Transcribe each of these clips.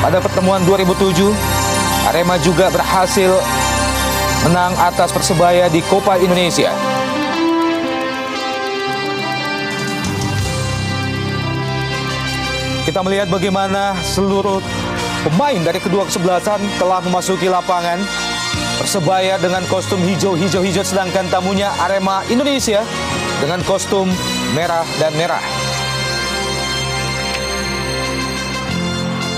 Pada pertemuan 2007, Arema juga berhasil menang atas Persebaya di Copa Indonesia. Kita melihat bagaimana seluruh pemain dari kedua kesebelasan telah memasuki lapangan. Persebaya dengan kostum hijau, sedangkan tamunya Arema Indonesia dengan kostum merah dan merah.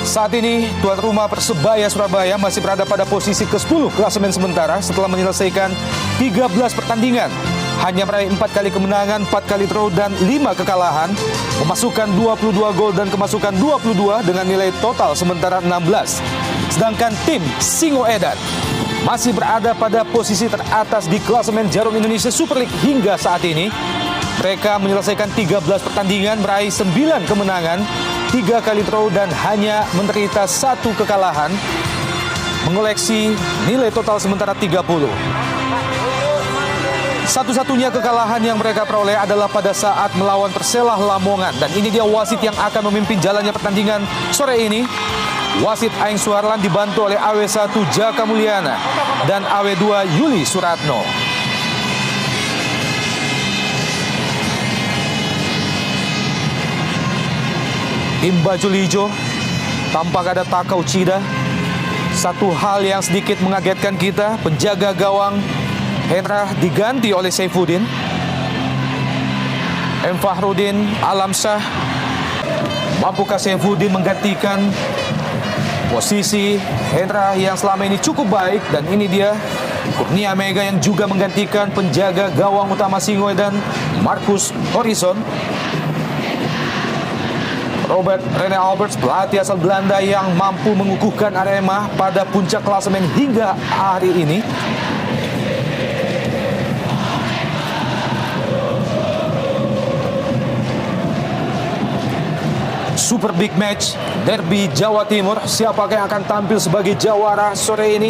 Saat ini tuan rumah Persebaya Surabaya masih berada pada posisi ke-10 klasemen sementara setelah menyelesaikan 13 pertandingan. Hanya meraih 4 kali kemenangan, 4 kali draw dan 5 kekalahan. Memasukkan 22 gol dan kemasukan 22 dengan nilai total sementara 16. Sedangkan tim Singoedan masih berada pada posisi teratas di klasemen Jarum Indonesia Super League hingga saat ini. Mereka menyelesaikan 13 pertandingan, meraih 9 kemenangan, 3 kali draw dan hanya menderita 1 kekalahan, mengoleksi nilai total sementara 30. Satu-satunya kekalahan yang mereka peroleh adalah pada saat melawan Persela Lamongan. Dan ini dia wasit yang akan memimpin jalannya pertandingan sore ini. Wasit Aing Suharlan dibantu oleh AW1 Jaka Mulyana dan AW2 Yuli Suratno. Tim baju hijau tampak ada Taka Uchida. Satu hal yang sedikit mengagetkan kita, penjaga gawang Hendra diganti oleh Saifuddin. M. Fahrudin Alamsyah. Mampukah Saifuddin menggantikan posisi Hendra yang selama ini cukup baik? Dan ini dia Kurnia Mega yang juga menggantikan penjaga gawang utama Singoedan Marcus Horizon. Robert Rene Alberts, pelatih asal Belanda yang mampu mengukuhkan Arema pada puncak klasemen hingga hari ini. Super big match, derby Jawa Timur. Siapakah yang akan tampil sebagai jawara sore ini?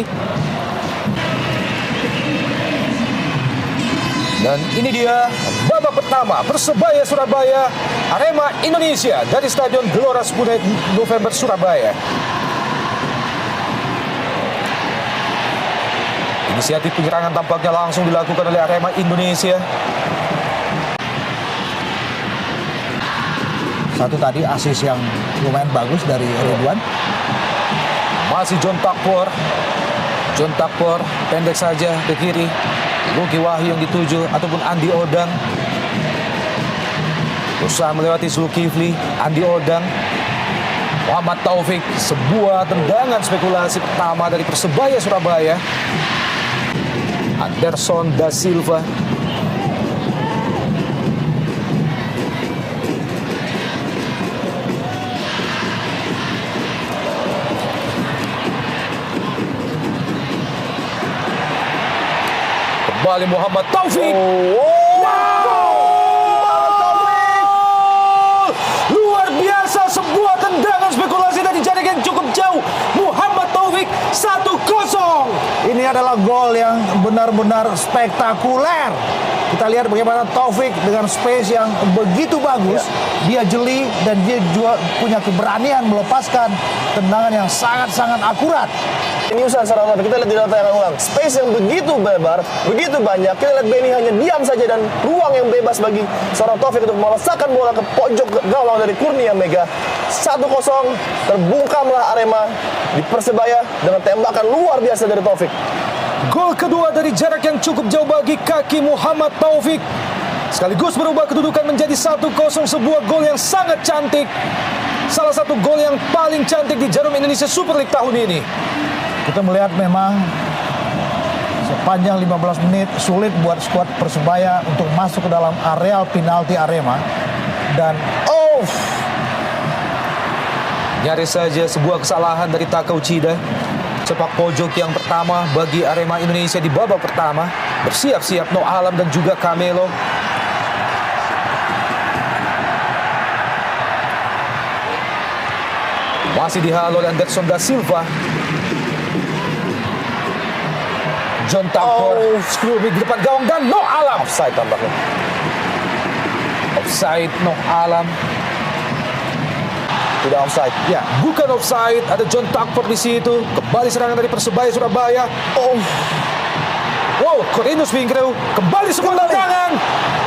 Dan ini dia babak pertama Persebaya Surabaya Arema Indonesia dari Stadion Gelora 10 November Surabaya. Inisiatif penyerangan tampaknya langsung dilakukan oleh Arema Indonesia. Satu tadi asis yang lumayan bagus dari Ridwan. Masih John Takpor. John Takpor pendek saja ke kiri. Luki Wahyu yang dituju ataupun Andi Odang. Usaha melewati Zulkifli, Andi Odang. Muhammad Taufik, sebuah tendangan spekulasi pertama dari Persebaya Surabaya. Anderson da Silva. Kembali Muhammad Taufik. Luar biasa, sebuah tendangan spekulasi dari jarak yang cukup jauh. Muhammad Taufik 1-0. Ini adalah gol yang benar-benar spektakuler. Kita lihat bagaimana Taufik dengan space yang begitu bagus. Dia jeli dan dia juga punya keberanian melepaskan tendangan yang sangat-sangat akurat. Ini usaha serangan, kita lihat di data yang ulang. Space yang begitu lebar, begitu banyak. Kita lihat Benny hanya diam saja dan ruang yang bebas bagi seorang Taufik untuk melesakkan bola ke pojok gawang dari Kurnia Mega. 1-0, terbungkamlah Arema di Persebaya dengan tembakan luar biasa dari Taufik. Gol kedua dari jarak yang cukup jauh bagi kaki Muhammad Taufik. Sekaligus berubah kedudukan menjadi 1-0, sebuah gol yang sangat cantik. Salah satu gol yang paling cantik di Jarum Indonesia Super League tahun ini. Kita melihat memang sepanjang 15 menit sulit buat skuad Persebaya untuk masuk ke dalam areal penalti Arema. Dan nyaris saja sebuah kesalahan dari Taka Uchida. Sepak pojok yang pertama bagi Arema Indonesia di babak pertama. Bersiap-siap No Alam dan juga Camelo. Masih dihalau oleh Anderson da Silva. John Takpor, screwing di depan gawang dan No Alam. Offside tampaknya. Offside No Alam. Tidak offside. Ya, bukan offside. Ada John Takford di situ. Kembali serangan dari Persebaya Surabaya. Oh, Wow, Corinus Wingreu kembali sebuah tendangan.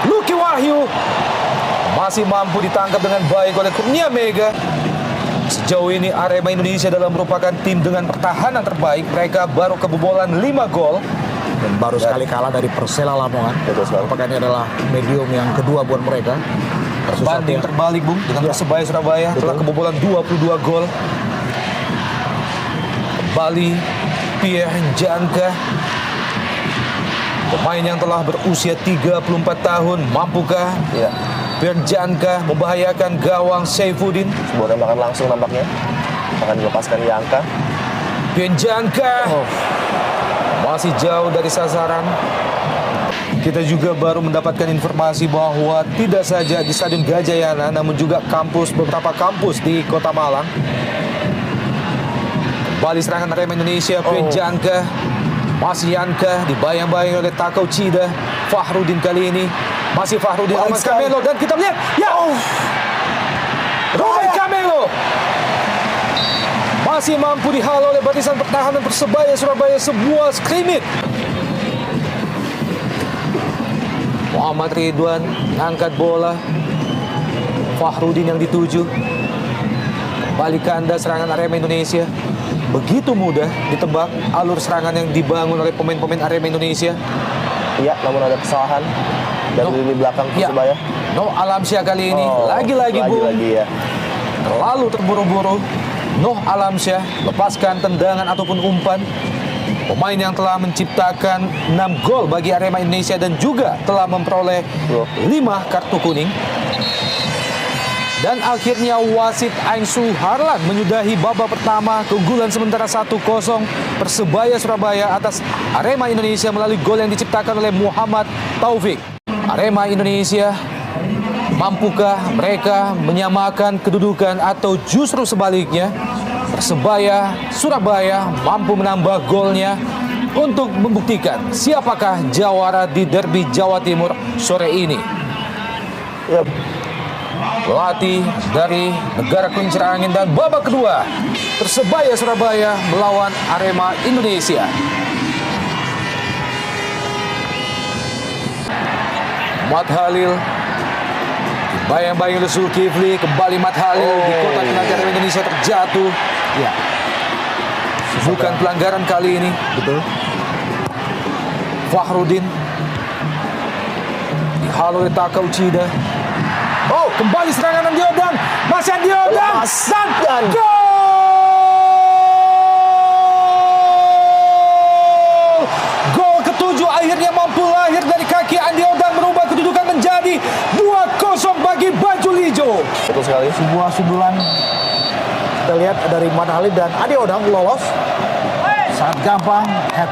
Lucky Wahyu masih mampu ditangkap dengan baik oleh Kurnia Mega. Sejauh ini Arema Indonesia dalam merupakan tim dengan pertahanan terbaik. Mereka baru kebobolan 5 gol. Dan baru sekali kalah dari Persela Lamongan. Betul sekali. Apakah ini adalah medium yang kedua buat mereka? Versus Banding Satya. terbalik, Bung, dengan Persebaya Surabaya telah kebobolan 22 gol. Kembali Pierre Janka, pemain yang telah berusia 34 tahun, mampukah iya. Pierre Janka membahayakan gawang Saifuddin? Sebuah tembakan langsung nampaknya. Akan dilepaskan Yanka. Pierre Janka masih jauh dari sasaran. Kita juga baru mendapatkan informasi bahwa tidak saja di Stadion Gajayana, namun juga beberapa kampus di Kota Malang. Kembali serangan Arema Indonesia, Pierre Janka. Masih Yanka, dibayang-bayang oleh Takao Chida. Fahrudin kali ini. Masih Fahrudin, Roman Camelo. Dan kita lihat, ya! Roman Camelo masih mampu dihalau oleh barisan pertahanan Persebaya Surabaya. Sebuah skrimmit. Muhammad Ridwan angkat bola. Fahrudin yang dituju. Kembali ke Anda serangan Arema Indonesia. Begitu mudah ditebak alur serangan yang dibangun oleh pemain-pemain Arema Indonesia. Iya, namun ada kesalahan dari lini belakang Persebaya. Noh Alamsyah kali ini lagi-lagi Bung, Lagi-lagi ya. terlalu terburu-buru. Noh Alamsyah lepaskan tendangan ataupun umpan. Pemain yang telah menciptakan 6 gol bagi Arema Indonesia dan juga telah memperoleh 5 kartu kuning. Dan akhirnya wasit Aing Suharlan menyudahi babak pertama. Keunggulan sementara 1-0 Persebaya Surabaya atas Arema Indonesia melalui gol yang diciptakan oleh Muhammad Taufik. Arema Indonesia, mampukah mereka menyamakan kedudukan atau justru sebaliknya? Persebaya Surabaya mampu menambah golnya untuk membuktikan siapakah jawara di derby Jawa Timur sore ini. Yap. Pelatih dari negara Kincir Angin dan babak kedua Persebaya Surabaya melawan Arema Indonesia. Mat Halil bayang-bayang oleh Zulkifli. Kembali Mat Halil di kotak penalti Arema Indonesia terjatuh. Ya, Bukan pelanggaran kali ini. betul. Fahrudin dihalau oleh Takao Chida. Oh, kembali serangan Andi Odang. Masih Andi Odang. Dan gol! Gol ketujuh akhirnya mampu lahir dari kaki Andi Odang, merubah kedudukan menjadi 2-0 bagi baju hijau. Betul sekali. Sebuah sundulan kita lihat dari Mat Halil dan Adi Odang lolos. Sangat gampang head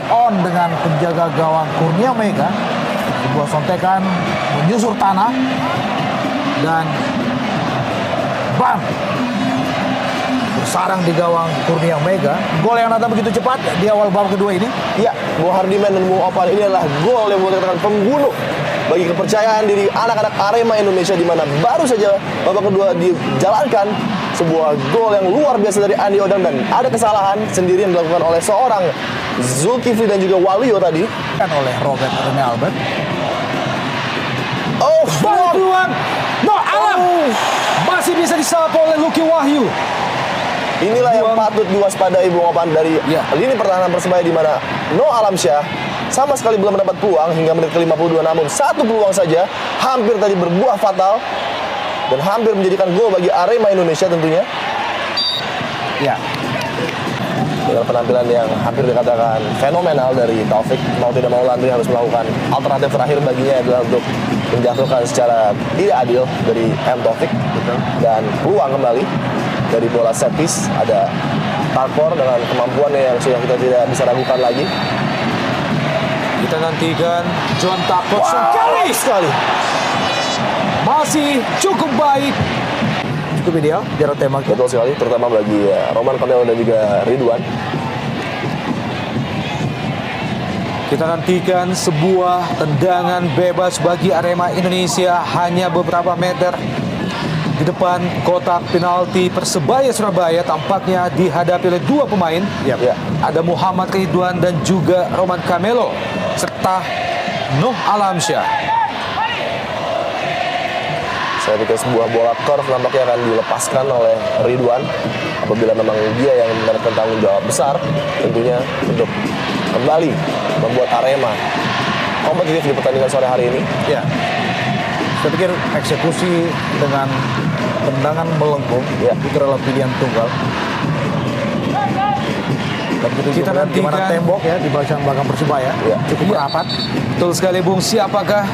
on dengan penjaga gawang Kurnia Mega. Sebuah sontekan menyusur tanah dan bang bersarang di gawang Kurnia Mega. Gol yang datang begitu cepat di awal babak kedua ini. Iya, Bung Hardiman dan Bung Opan, ini adalah gol yang boleh dikatakan pembunuh bagi kepercayaan diri anak-anak Arema Indonesia, di mana baru saja babak kedua dijalankan sebuah gol yang luar biasa dari Andi Odang, dan ada kesalahan sendiri yang dilakukan oleh seorang Zulkifli dan juga Waluyo tadi. Kan oleh Robert Rene Albert. Oh, Peluang. No, Alam masih bisa disapa oleh Lucky Wahyu. inilah yang patut diwaspadai Bung Opan dari Ya. lini pertahanan Persebaya, di mana No Alamsyah sama sekali belum mendapat peluang hingga menit ke-52, namun satu peluang saja hampir tadi berbuah fatal dan hampir menjadikan gol bagi Arema Indonesia tentunya. Ya, Dengan penampilan yang hampir dikatakan fenomenal dari Taufik, mau tidak mau Landry harus melakukan alternatif terakhir baginya adalah untuk menjatuhkan secara tidak adil dari M. Taufik. Dan peluang kembali dari bola set piece, ada Tarkor dengan kemampuannya yang sudah kita tidak bisa ragukan lagi. Kita nantikan John Takot Sekali. masih cukup baik. cukup ideal jarak tembaknya. Betul sekali, terutama bagi Roman Camelo dan juga Ridwan. Kita nantikan sebuah tendangan bebas bagi Arema Indonesia hanya beberapa meter Di depan kotak penalti Persebaya Surabaya tampaknya dihadapi oleh dua pemain. Ya. Ada Muhammad Ridwan dan juga Roman Camelo serta Nuh Alamsyah. Saya pikir sebuah bola curve nampaknya akan dilepaskan oleh Ridwan apabila memang dia yang mendapatkan tanggung jawab besar tentunya untuk kembali membuat Arema kompetitif di pertandingan sore hari ini. Ya. Saya pikir eksekusi dengan tendangan melengkung itu adalah pilihan tunggal. Dan Kita melihat di mana nantikan. tembok ya di belakang Persibaya cukup rapat. Betul sekali Bung, siapakah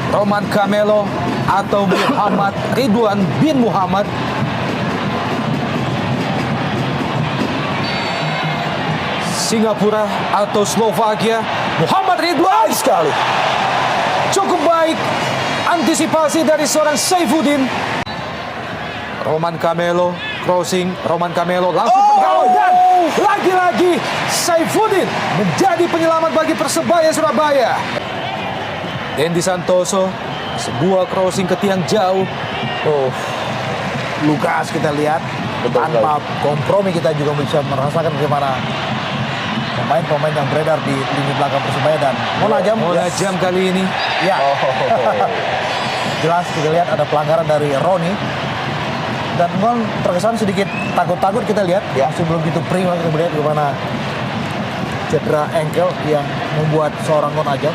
Roman Camelo atau Muhammad Ridwan bin Muhammad? Singapura atau Slovakia? Muhammad Ridwan sekali. Cukup baik antisipasi dari seorang Saifuddin. Roman Camelo crossing, Roman Camelo langsung bergawang dan lagi-lagi Saifuddin menjadi penyelamat bagi Persebaya Surabaya. Dendi Santoso, sebuah crossing ke tiang jauh. Lukas kita lihat Betul tanpa kompromi kita juga bisa merasakan bagaimana pemain-pemain yang beredar di lini belakang Persebaya dan Monajam kali ini. Ya. Jelas kita lihat ada pelanggaran dari Roni. Dan Ngon terkesan sedikit takut-takut kita lihat. Masih belum gitu prima kita melihat bagaimana cedera ankle yang membuat seorang Ngon Ajam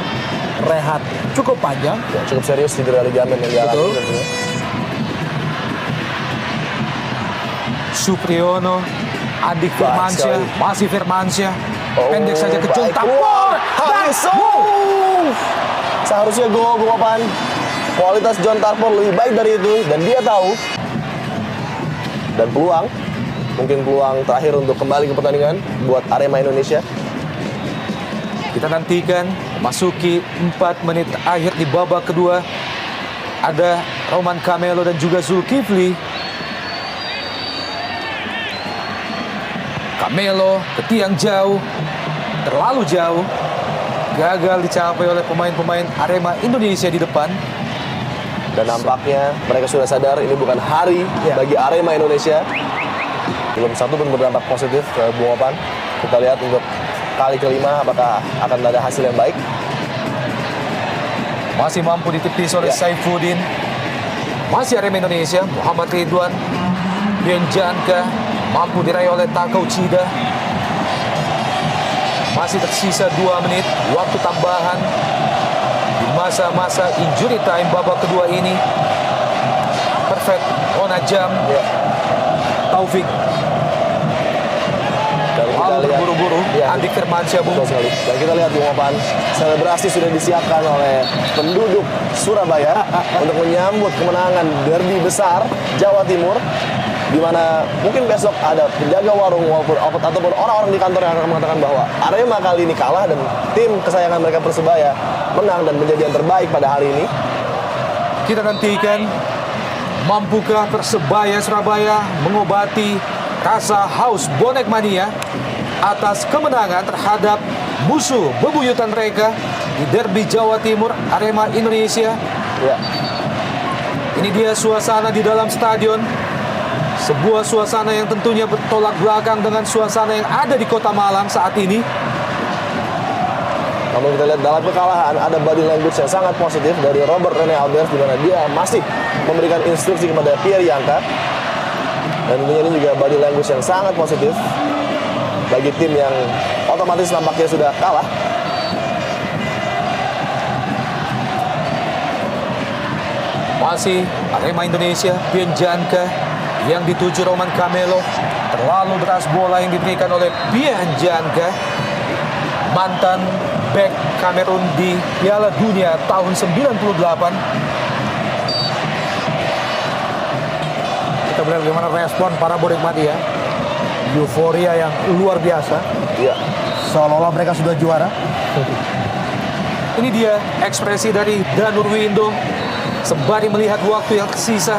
rehat cukup panjang. Ya, cukup serius cedera ligamen yang dialami Betul. tentunya. Supriyono, Andik Firmansyah, sekali. masih Firmansyah. Pendek saja ke John baik. Tapor. Dan Hamis. Seharusnya gol Bukopan. Kualitas John Tarpor lebih baik dari itu dan dia tahu. Dan peluang, mungkin peluang terakhir untuk kembali ke pertandingan buat Arema Indonesia. kita nantikan masuki 4 menit akhir di babak kedua. Ada Roman Camelo dan juga Zulkifli. Camelo ke tiang jauh, terlalu jauh, gagal dicapai oleh pemain-pemain Arema Indonesia di depan. Dan nampaknya mereka sudah sadar ini bukan hari bagi Arema Indonesia. Belum satu pun berdampak positif ke Bukopan. Kita lihat untuk kali kelima apakah akan ada hasil yang baik. Masih mampu ditepis oleh Saifuddin. Masih Arema Indonesia, Muhammad Ridwan, Bianjanka, mampu diraih oleh Takao Chida. Masih tersisa 2 menit waktu tambahan di masa-masa injury time babak kedua ini. Perfect Monajam, Taufik. Dan kita Lalu lihat terburu-buru Andik Firmansyah, Bung. betul sekali. Dan kita lihat Bukopan, selebrasi sudah disiapkan oleh penduduk Surabaya untuk menyambut kemenangan derby besar Jawa Timur, di mana mungkin besok ada penjaga warung ataupun orang-orang di kantor yang akan mengatakan bahwa Arema kali ini kalah dan tim kesayangan mereka Persebaya menang dan menjadi yang terbaik pada hari ini. Kita nantikan mampukah Persebaya Surabaya mengobati rasa haus bonek mania atas kemenangan terhadap musuh bebuyutan mereka di derby Jawa Timur Arema Indonesia. Ya, Ini dia suasana di dalam stadion. Sebuah suasana yang tentunya bertolak belakang dengan suasana yang ada di Kota Malang saat ini. namun kita lihat dalam kekalahan ada body language yang sangat positif dari Robert Rene Albers, di mana dia masih memberikan instruksi kepada Pierre Yanka. Dan tentunya ini juga body language yang sangat positif bagi tim yang otomatis nampaknya sudah kalah. Masih Arema Indonesia, Bianjanka yang dituju Roman Camelo. Terlalu deras bola yang diberikan oleh Bianjanka, mantan bek Kamerun di Piala Dunia tahun 98. Kita melihat bagaimana respon para bonek mati ya. Euforia yang luar biasa. Iya. Seolah-olah mereka sudah juara. Ini dia ekspresi dari Danur Windo sembari melihat waktu yang tersisa.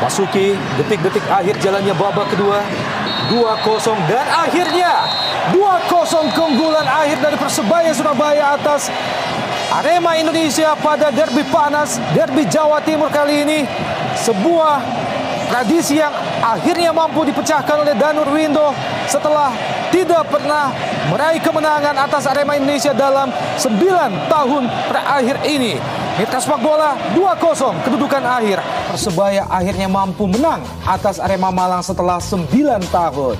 Masuki detik-detik akhir jalannya babak kedua. 2-0 dan akhirnya 2-0 keunggulan akhir dari Persebaya Surabaya atas Arema Indonesia pada derby panas, derby Jawa Timur kali ini. Sebuah tradisi yang akhirnya mampu dipecahkan oleh Danur Windo setelah tidak pernah meraih kemenangan atas Arema Indonesia dalam 9 tahun terakhir ini. Mitra sepak bola 2-0 kedudukan akhir. Persebaya akhirnya mampu menang atas Arema Malang setelah 9 tahun.